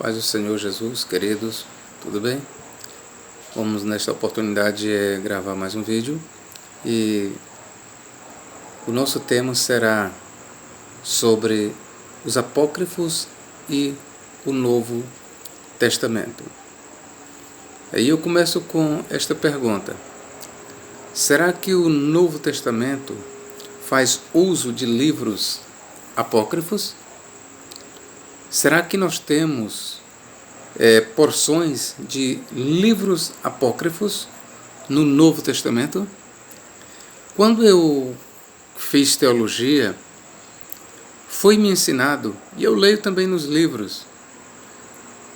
Paz do Senhor Jesus, queridos, tudo bem? Vamos nesta oportunidade gravar mais um vídeo e o nosso tema será sobre os apócrifos e o Novo Testamento. Aí eu começo com esta pergunta: será que o Novo Testamento faz uso de livros apócrifos? Será que nós temos porções de livros apócrifos no Novo Testamento? Quando eu fiz teologia, foi-me ensinado, e eu leio também nos livros,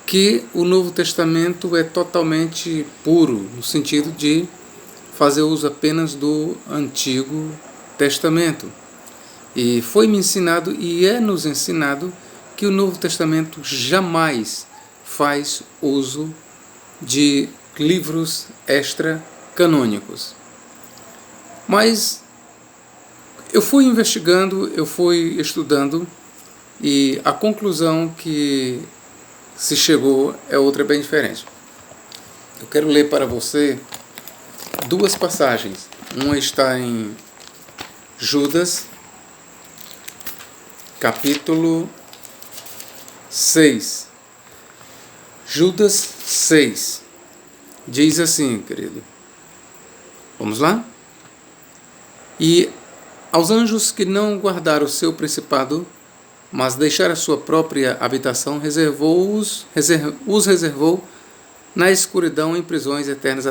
que o Novo Testamento é totalmente puro, no sentido de fazer uso apenas do Antigo Testamento. E foi-me ensinado, e é nos ensinado, que o Novo Testamento jamais faz uso de livros extra-canônicos. Mas eu fui investigando, eu fui estudando, e a conclusão que se chegou é outra bem diferente. Eu quero ler para você duas passagens. Uma está em Judas, capítulo 6. Judas 6. Diz assim, querido. Vamos lá? E aos anjos que não guardaram o seu principado, mas deixaram a sua própria habitação, os reservou na escuridão em prisões eternas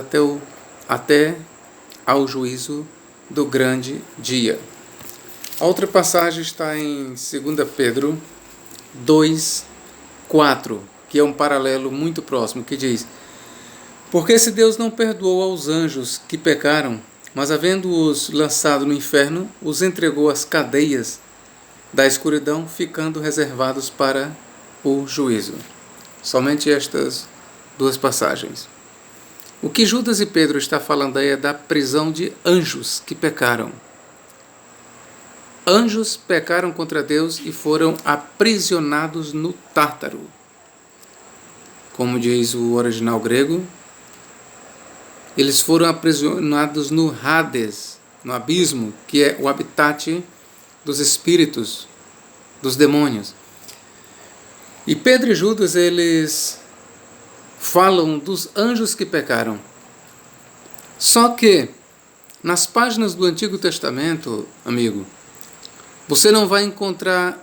até ao juízo do grande dia. A outra passagem está em 2 Pedro 2:4, que é um paralelo muito próximo, que diz: porque se Deus não perdoou aos anjos que pecaram, mas havendo-os lançado no inferno, os entregou às cadeias da escuridão, ficando reservados para o juízo. Somente estas duas passagens. O que Judas e Pedro está falando aí é da prisão de anjos que pecaram. Anjos pecaram contra Deus e foram aprisionados no Tártaro. Como diz o original grego, eles foram aprisionados no Hades, no abismo, que é o habitat dos espíritos, dos demônios. E Pedro e Judas, eles falam dos anjos que pecaram. Só que, nas páginas do Antigo Testamento, amigo, você não vai encontrar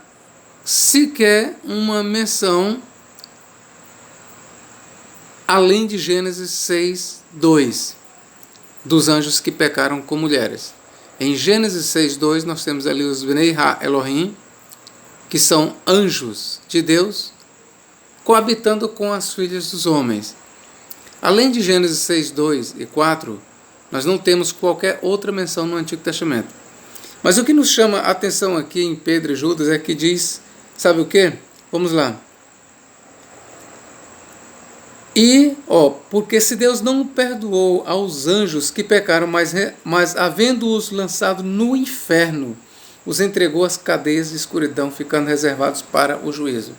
sequer uma menção além de Gênesis 6:2 dos anjos que pecaram com mulheres. Em Gênesis 6:2 nós temos ali os Bnei Ha-Elohim, que são anjos de Deus, coabitando com as filhas dos homens. Além de Gênesis 6:2 e 4, nós não temos qualquer outra menção no Antigo Testamento. Mas o que nos chama a atenção aqui em Pedro e Judas é que diz, sabe o quê? Vamos lá. E, porque se Deus não perdoou aos anjos que pecaram, mas havendo-os lançado no inferno, os entregou às cadeias de escuridão, ficando reservados para o juízo.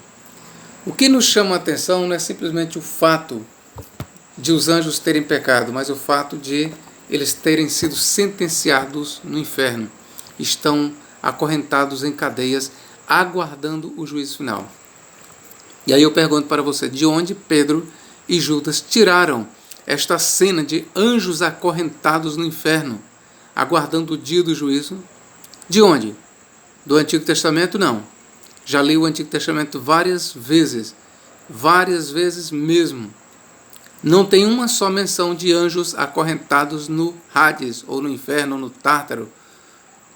O que nos chama a atenção não é simplesmente o fato de os anjos terem pecado, mas o fato de eles terem sido sentenciados no inferno. Estão acorrentados em cadeias, aguardando o juízo final. E aí eu pergunto para você, de onde Pedro e Judas tiraram esta cena de anjos acorrentados no inferno, aguardando o dia do juízo? De onde? Do Antigo Testamento? Não. Já li o Antigo Testamento várias vezes mesmo. Não tem uma só menção de anjos acorrentados no Hades, ou no inferno, ou no Tártaro,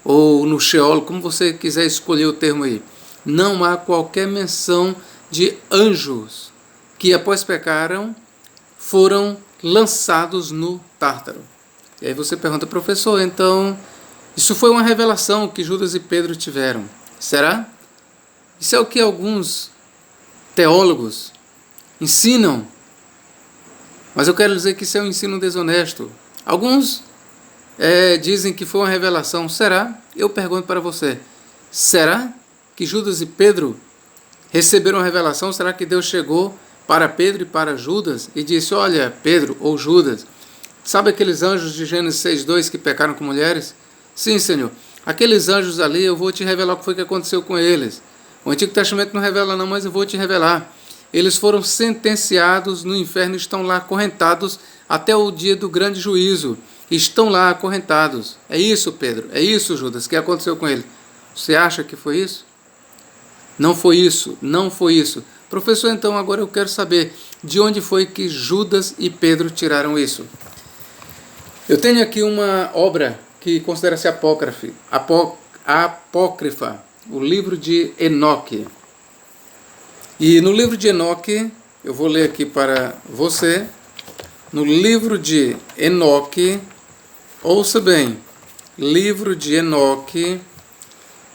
ou no Sheol, como você quiser escolher o termo aí. Não há qualquer menção de anjos que, após pecaram, foram lançados no Tártaro. E aí você pergunta, professor, então, isso foi uma revelação que Judas e Pedro tiveram. Será? Isso é o que alguns teólogos ensinam. Mas eu quero dizer que isso é um ensino desonesto. Alguns dizem que foi uma revelação. Será? Eu pergunto para você, será que Judas e Pedro receberam a revelação? Será que Deus chegou para Pedro e para Judas e disse: olha, Pedro ou Judas, sabe aqueles anjos de Gênesis 6:2 que pecaram com mulheres? Sim, Senhor. Aqueles anjos ali, eu vou te revelar o que foi que aconteceu com eles. O Antigo Testamento não revela não, mas eu vou te revelar. Eles foram sentenciados no inferno e estão lá acorrentados até o dia do grande juízo. Estão lá acorrentados. É isso, Pedro, é isso, Judas, que aconteceu com ele. Você acha que foi isso? Não foi isso, não foi isso. Professor, então agora eu quero saber de onde foi que Judas e Pedro tiraram isso. Eu tenho aqui uma obra que considera-se apócrifa, o livro de Enoque. E no livro de Enoque, eu vou ler aqui para você, no livro de Enoque, ouça bem, livro de Enoque,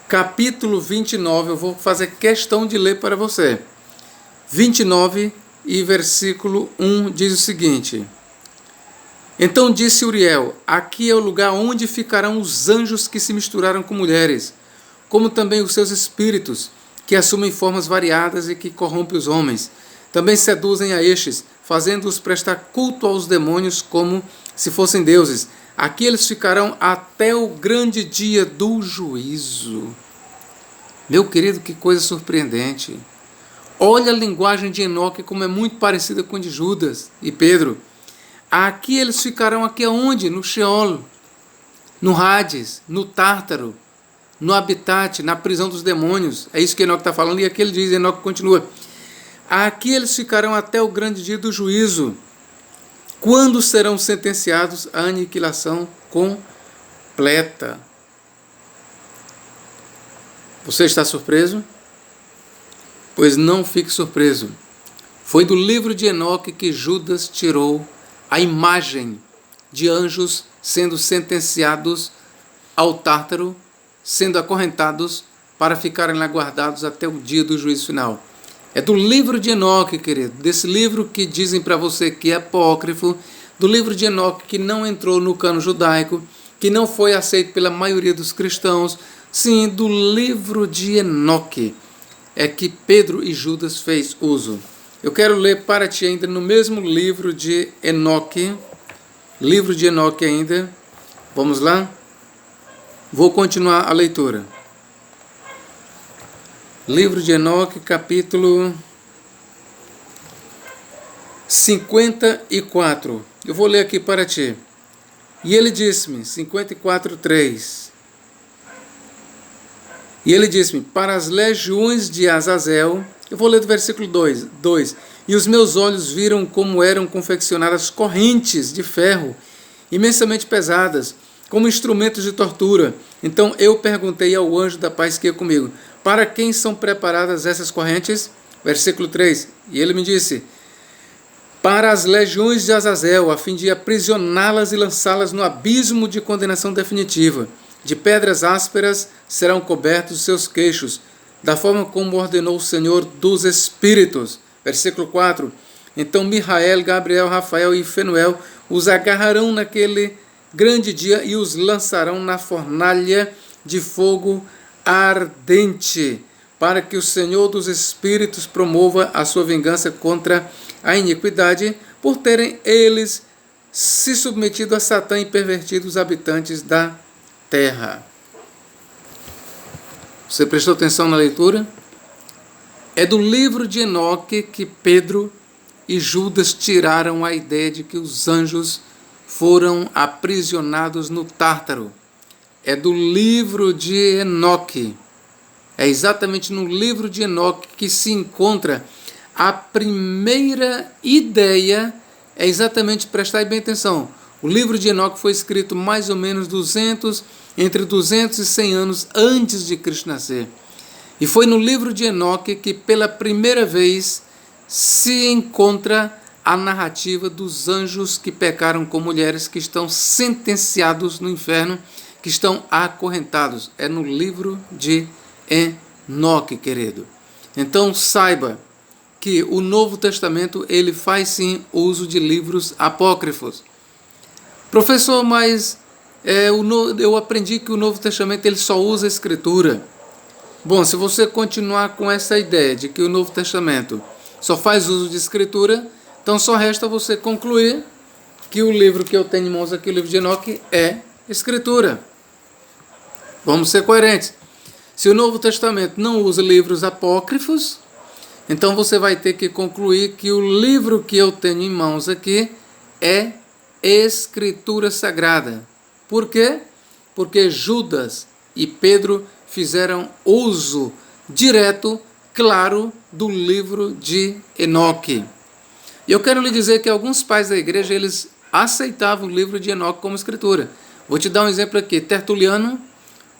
capítulo 29, eu vou fazer questão de ler para você. 29 e versículo 1 diz o seguinte: então disse Uriel: aqui é o lugar onde ficarão os anjos que se misturaram com mulheres, como também os seus espíritos, que assumem formas variadas e que corrompem os homens. Também seduzem a estes, fazendo-os prestar culto aos demônios como se fossem deuses. Aqui eles ficarão até o grande dia do juízo. Meu querido, que coisa surpreendente. Olha a linguagem de Enoque como é muito parecida com a de Judas e Pedro. Aqui eles ficarão aqui aonde? No Sheol, no Hades, no Tártaro, no habitat, na prisão dos demônios. É isso que Enoque está falando e aqui ele diz, Enoque continua. Aqui eles ficarão até o grande dia do juízo, quando serão sentenciados à aniquilação completa. Você está surpreso? Pois não fique surpreso. Foi do livro de Enoque que Judas tirou a imagem de anjos sendo sentenciados ao Tártaro, sendo acorrentados para ficarem lá guardados até o dia do juízo final. É do livro de Enoque, querido, desse livro que dizem para você que é apócrifo, do livro de Enoque que não entrou no cano judaico, que não foi aceito pela maioria dos cristãos. Sim, do livro de Enoque é que Pedro e Judas fez uso. Eu quero ler para ti ainda no mesmo livro de Enoque, ainda. Vamos lá? Vou continuar a leitura. Livro de Enoque, capítulo 54. Eu vou ler aqui para ti. E ele disse-me, 54:3. E ele disse-me, para as legiões de Azazel, eu vou ler do versículo 2. E os meus olhos viram como eram confeccionadas correntes de ferro, imensamente pesadas, como instrumentos de tortura. Então eu perguntei ao anjo da paz que ia comigo, para quem são preparadas essas correntes? Versículo 3. E ele me disse, para as legiões de Azazel, a fim de aprisioná-las e lançá-las no abismo de condenação definitiva. De pedras ásperas serão cobertos os seus queixos, da forma como ordenou o Senhor dos Espíritos. Versículo 4. Então Mihael, Gabriel, Rafael e Fenuel os agarrarão naquele grande dia e os lançarão na fornalha de fogo ardente, para que o Senhor dos Espíritos promova a sua vingança contra a iniquidade, por terem eles se submetido a Satã e pervertido os habitantes da terra. Você prestou atenção na leitura? É do livro de Enoque que Pedro e Judas tiraram a ideia de que os anjos foram aprisionados no Tártaro. É do livro de Enoque. É exatamente no livro de Enoque que se encontra a primeira ideia. É exatamente, prestai bem atenção, o livro de Enoque foi escrito mais ou menos entre 200 e 100 anos antes de Cristo nascer. E foi no livro de Enoque que pela primeira vez se encontra a narrativa dos anjos que pecaram com mulheres, que estão sentenciados no inferno, que estão acorrentados. É no livro de Enoque, querido. Então saiba que o Novo Testamento ele faz sim uso de livros apócrifos. Professor, mas eu aprendi que o Novo Testamento ele só usa a Escritura. Bom, se você continuar com essa ideia de que o Novo Testamento só faz uso de escritura, então só resta você concluir que o livro que eu tenho em mãos aqui, o livro de Enoque, é escritura. Vamos ser coerentes. Se o Novo Testamento não usa livros apócrifos, então você vai ter que concluir que o livro que eu tenho em mãos aqui é escritura sagrada. Por quê? Porque Judas e Pedro fizeram uso direto, claro, do livro de Enoque. E eu quero lhe dizer que alguns pais da igreja, eles aceitavam o livro de Enoque como escritura. Vou te dar um exemplo aqui. Tertuliano,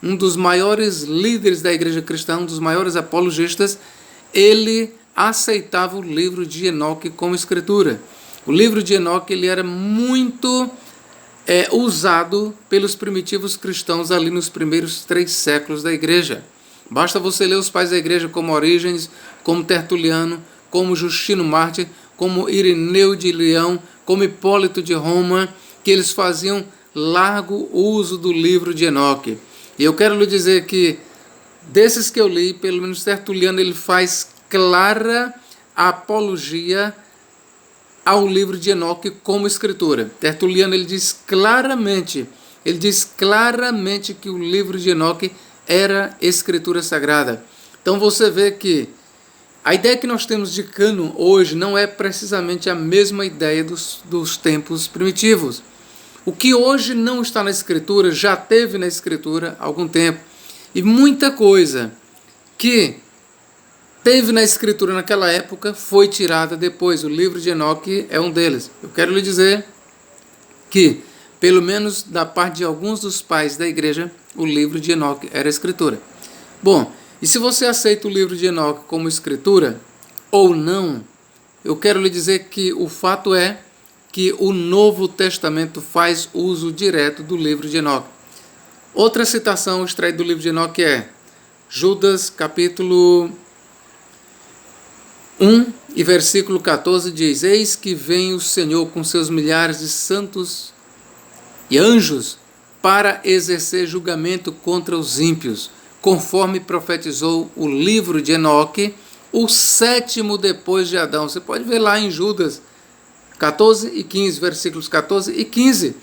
um dos maiores líderes da igreja cristã, um dos maiores apologistas, ele aceitava o livro de Enoque como escritura. O livro de Enoque ele era muito usado pelos primitivos cristãos ali nos primeiros 3 séculos da igreja. Basta você ler os pais da igreja como Orígenes, como Tertuliano, como Justino Mártir, como Irineu de Leão, como Hipólito de Roma, que eles faziam largo uso do livro de Enoque. E eu quero lhe dizer que, desses que eu li, pelo menos Tertuliano, ele faz clara apologia ao livro de Enoque como escritura. Tertuliano ele diz claramente que o livro de Enoque era escritura sagrada. Então você vê que a ideia que nós temos de cânon hoje não é precisamente a mesma ideia dos tempos primitivos. O que hoje não está na escritura já teve na escritura há algum tempo. E muita coisa que teve na escritura naquela época foi tirada depois. O livro de Enoque é um deles. Eu quero lhe dizer que, pelo menos da parte de alguns dos pais da igreja, o livro de Enoque era escritura. Bom, e se você aceita o livro de Enoque como escritura ou não, eu quero lhe dizer que o fato é que o Novo Testamento faz uso direto do livro de Enoque. Outra citação extraída do livro de Enoque é Judas, capítulo 1 e versículo 14 diz: Eis que vem o Senhor com seus milhares de santos e anjos para exercer julgamento contra os ímpios, conforme profetizou o livro de Enoque, o 7º depois de Adão. Você pode ver lá em Judas 14 e 15, versículos 14 e 15,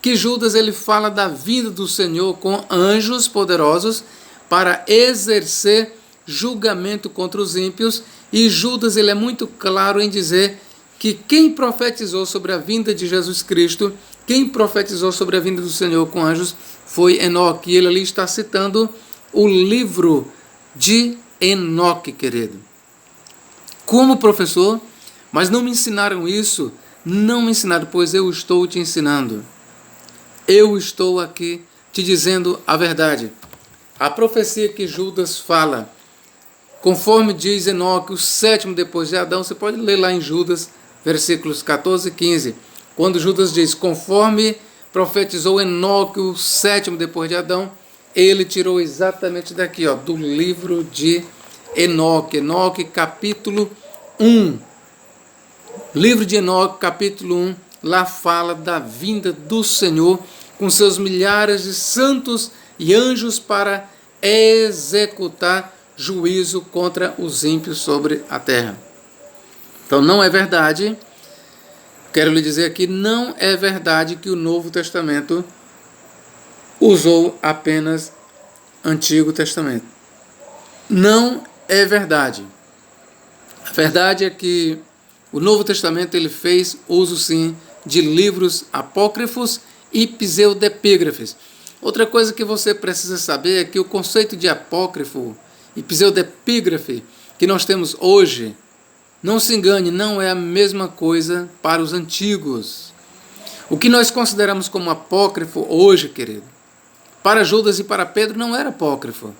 que Judas ele fala da vinda do Senhor com anjos poderosos para exercer julgamento contra os ímpios, e Judas ele é muito claro em dizer que quem profetizou sobre a vinda de Jesus Cristo, quem profetizou sobre a vinda do Senhor com anjos foi Enoque, e ele ali está citando o livro de Enoque, querido. Como professor, mas não me ensinaram isso, não me ensinaram, pois eu estou te ensinando. Eu estou aqui te dizendo a verdade. A profecia que Judas fala, conforme diz Enoque, o 7º depois de Adão, você pode ler lá em Judas, versículos 14 e 15, quando Judas diz, conforme profetizou Enoque, o 7º depois de Adão, ele tirou exatamente daqui, do livro de Enoque. Enoque, capítulo 1. Livro de Enoque, capítulo 1, lá fala da vinda do Senhor com seus milhares de santos e anjos para executar juízo contra os ímpios sobre a terra. Então não é verdade, quero lhe dizer aqui, não é verdade que o Novo Testamento usou apenas Antigo Testamento. Não é verdade. A verdade é que o Novo Testamento ele fez uso sim de livros apócrifos e pseudepígrafes. Outra coisa que você precisa saber é que o conceito de apócrifo e pseudepígrafe que nós temos hoje, não se engane, não é a mesma coisa para os antigos. O que nós consideramos como apócrifo hoje, querido, para Judas e para Pedro não era apócrifo.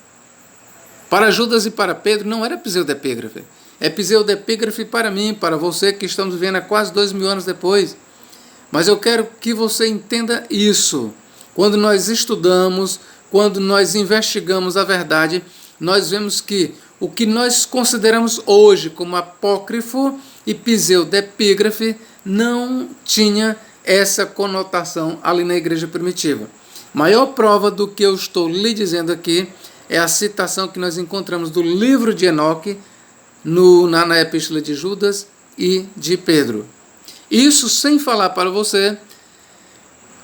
Para Judas e para Pedro não era pseudepígrafe. É pseudepígrafe para mim, para você que estamos vivendo há quase 2000 anos depois. Mas eu quero que você entenda isso. Quando nós estudamos, quando nós investigamos a verdade, nós vemos que o que nós consideramos hoje como apócrifo e pseudepígrafe não tinha essa conotação ali na igreja primitiva. Maior prova do que eu estou lhe dizendo aqui é a citação que nós encontramos do livro de Enoque, na epístola de Judas e de Pedro. Isso sem falar para você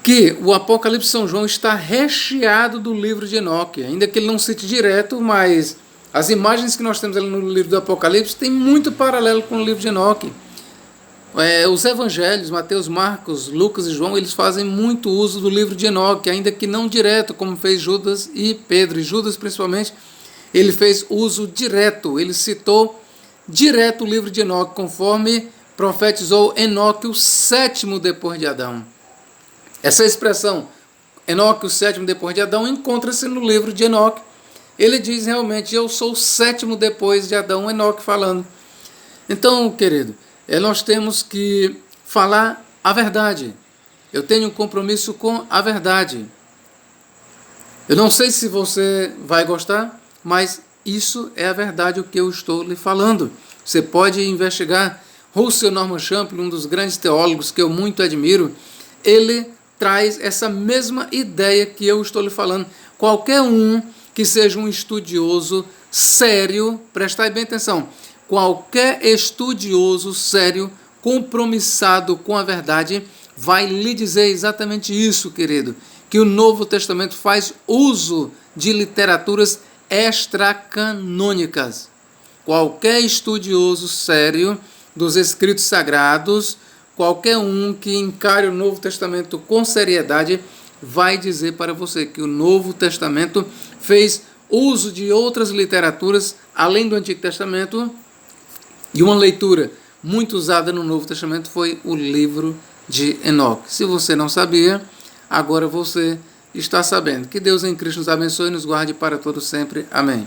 que o Apocalipse de São João está recheado do livro de Enoque, ainda que ele não cite direto, mas as imagens que nós temos ali no livro do Apocalipse têm muito paralelo com o livro de Enoque. Os evangelhos, Mateus, Marcos, Lucas e João, eles fazem muito uso do livro de Enoque, ainda que não direto, como fez Judas e Pedro. E Judas, principalmente, ele fez uso direto, ele citou direto o livro de Enoque, conforme profetizou Enoque, o sétimo depois de Adão. Essa expressão, Enoque, o sétimo depois de Adão, encontra-se no livro de Enoque. Ele diz realmente, eu sou o sétimo depois de Adão, Enoque falando. Então, querido, nós temos que falar a verdade. Eu tenho um compromisso com a verdade. Eu não sei se você vai gostar, mas isso é a verdade, o que eu estou lhe falando. Você pode investigar. Russell Norman Champlin, um dos grandes teólogos que eu muito admiro, ele traz essa mesma ideia que eu estou lhe falando. Qualquer um que seja um estudioso sério, prestai bem atenção, qualquer estudioso sério, compromissado com a verdade, vai lhe dizer exatamente isso, querido, que o Novo Testamento faz uso de literaturas extracanônicas. Qualquer estudioso sério dos escritos sagrados, qualquer um que encare o Novo Testamento com seriedade, vai dizer para você que o Novo Testamento fez uso de outras literaturas, além do Antigo Testamento, e uma leitura muito usada no Novo Testamento foi o livro de Enoque. Se você não sabia, agora você está sabendo. Que Deus em Cristo nos abençoe e nos guarde para todo sempre. Amém.